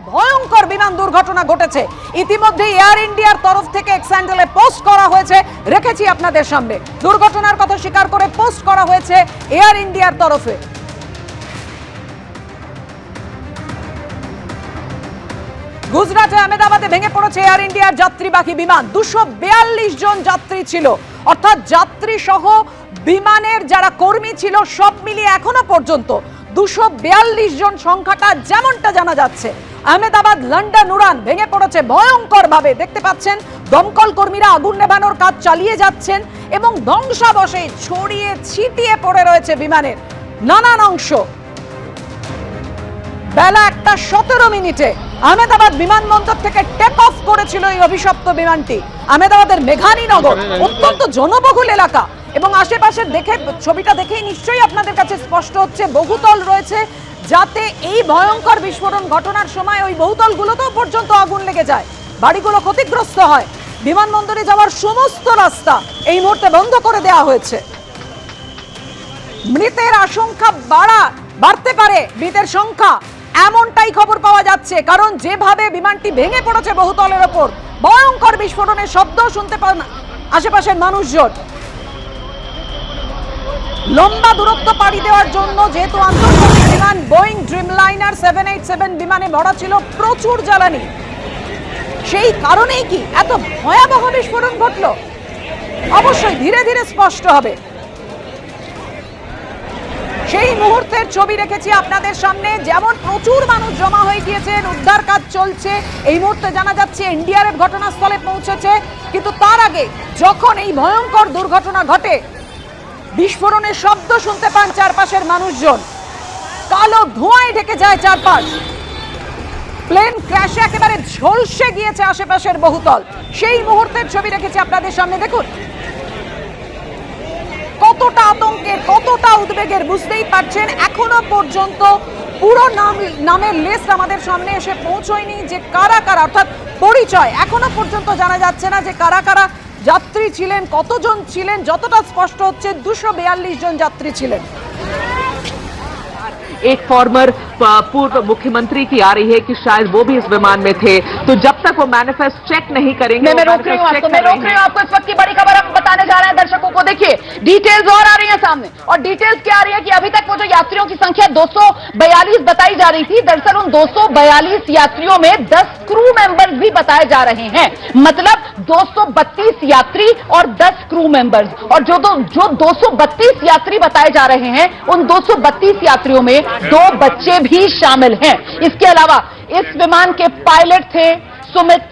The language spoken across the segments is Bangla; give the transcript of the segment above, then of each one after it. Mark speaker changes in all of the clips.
Speaker 1: ভয়ঙ্কর বিমান দুর্ঘটনা ঘটেছে। ইতিমধ্যে এয়ার ইন্ডিয়ার তরফ থেকে এক্স হ্যান্ডেলে পোস্ট করা হয়েছে, রেখেছি আপনাদের সামনে। দুর্ঘটনার কথা স্বীকার করে পোস্ট করা হয়েছে এয়ার ইন্ডিয়ার তরফে। গুজরাটে আহমেদাবাদে ভেঙে পড়েছে এয়ার ইন্ডিয়ার যাত্রীবাহী বিমান। 242 জন যাত্রী ছিল, অর্থাৎ যাত্রী সহ বিমানের যারা কর্মী ছিল সব মিলিয়ে এখনো পর্যন্ত 242 জন সংখ্যাটা যেমনটা জানা যাচ্ছে। আহমেদাবাদ লন্ডন উড়ান ভেঙে পড়েছে ভয়ঙ্কর ভাবে। দেখতে পাচ্ছেন দমকল কর্মীরা আগুন নেভানোর কাজ চালিয়ে যাচ্ছেন এবং ধ্বংসাবশে ছড়িয়ে ছিটিয়ে পড়ে রয়েছে বিমানের নানান অংশ। বেলা 1:17 আহমেদাবাদ বিমানবন্দর থেকে টেক অফ করেছিল এই অভিশপ্ত বিমানটি। আহমেদাবাদের মেঘানীনগর অত্যন্ত জনবহুল এলাকা এবং আশেপাশের ছবিটা দেখেই নিশ্চয়ই আপনাদের কাছে স্পষ্ট হচ্ছে বহুতল রয়েছে, যাতে এই ভয়ঙ্কর বিস্ফোরণ ঘটনার সময় ওই বহুতলগুলোতেও পর্যন্ত আগুন লেগে যায়, বাড়িগুলো ক্ষতিগ্রস্ত হয়। বিমানবন্দরে যাওয়ার সমস্ত রাস্তা এই মুহূর্তে বন্ধ করে দেওয়া হয়েছে। মৃতের আশঙ্কা বাড়তে পারে, মৃতের সংখ্যা এমনটাই খবর পাওয়া যাচ্ছে, কারণ যেভাবে বিমানটি ভেঙে পড়েছে বহুতলের ওপর, ভয়ঙ্কর বিস্ফোরণের শব্দ শুনতে পান আশেপাশের মানুষজন। লম্বা দূরত্ব পাড়ি দেওয়ার জন্য যেহেতু আন্তর্জাতিক বিমান বোয়িং ড্রিমলাইনার 787 বিমানে ভরা ছিল প্রচুর জ্বালানি, সেই কারণেই কি এত ভয়াবহ বিস্ফোরণ ঘটল? অবশ্যই ধীরে ধীরে স্পষ্ট হবে। সেই মুহূর্তের ছবি রেখেছি আপনাদের সামনে, যেমন প্রচুর মানুষ জমা হয়ে গিয়েছেন, উদ্ধার কাজ চলছে। এই মুহূর্তে জানা যাচ্ছে এনডিআরএফ ঘটনাস্থলে পৌঁছেছে, কিন্তু তার আগে যখন এই ভয়ঙ্কর দুর্ঘটনা ঘটে, বিস্ফোরণের শব্দ শুনতে পান চারপাশের মানুষজন, কালো ধোঁয়ায় ঢেকে যায় চারপাশ। প্লেন ক্র্যাশে একেবারে ঝলসে গিয়েছে আশেপাশের বহুতল। সেই মুহূর্তের ছবি রেখেছি আপনাদের সামনে, দেখুন কতটা আতঙ্কের, কতটা উদ্বেগের বুঝতেই পারছেন। এখনো পর্যন্ত পুরো নামের লিস্ট আমাদের সামনে এসে পৌঁছয়নি, যে কারা কারা, অর্থাৎ পরিচয় এখনো পর্যন্ত জানা যাচ্ছে না যে কারা কারা যাত্রী ছিলেন, কতজন ছিলেন। যতটা স্পষ্ট হচ্ছে 242 জন যাত্রী ছিলেন।
Speaker 2: एक फॉर्मर पूर्व मुख्यमंत्री की आ रही है कि शायद वो भी इस विमान में थे, तो जब तक वो मैनिफेस्ट चेक नहीं करेंगे।
Speaker 3: मैं रोक रही हूँ आपको इस वक्त की बड़ी खबर हम बताने जा रहे हैं दर्शकों को। देखिए डिटेल्स और आ रही है सामने, और डिटेल्स क्या आ रही है कि अभी तक वो जो यात्रियों की संख्या 242 बताई जा रही थी, दरअसल उन 242 यात्रियों में 10 क्रू मेंबर्स भी बताए जा रहे हैं। मतलब 232 यात्री और 10 क्रू मेंबर्स, और जो 232 यात्री बताए जा रहे हैं, उन 232 यात्रियों में 2 बच्चे भी शामिल हैं। इसके अलावा इस विमान के पायलट थे सुमित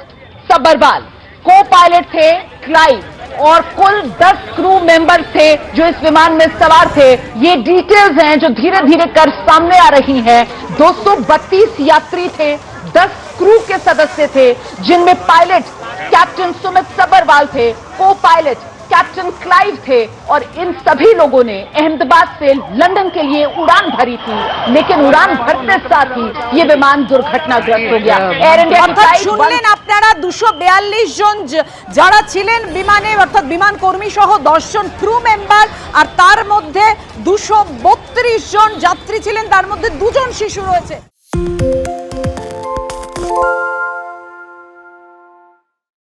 Speaker 3: सबरवाल, को पायलट थे क्लाइव, और कुल 10 क्रू मेंबर्स थे जो इस विमान में सवार थे। ये डिटेल्स हैं जो धीरे धीरे कर सामने आ रही हैं। 232 यात्री थे, 10 क्रू के सदस्य थे, जिनमें पायलट कैप्टन सुमित सबरवाल थे, को पायलट कैप्टन क्लाइव थे, और इन सभी लोगों ने अहमदाबाद से लंदन के लिए उड़ान भरी थी, लेकिन उड़ान भरते साथ ही ये विमान दुर्घटनाग्रस्त हो गया। एयर इंडिया
Speaker 1: শুনলেন আপনারা 242 জন যারা ছিলেন বিমানে, অর্থাৎ বিমান কর্মী সহ 10 জন ক্রু মেম্বার, আর তার মধ্যে 232 জন যাত্রী ছিলেন, তার মধ্যে 2 জন শিশু রয়েছে।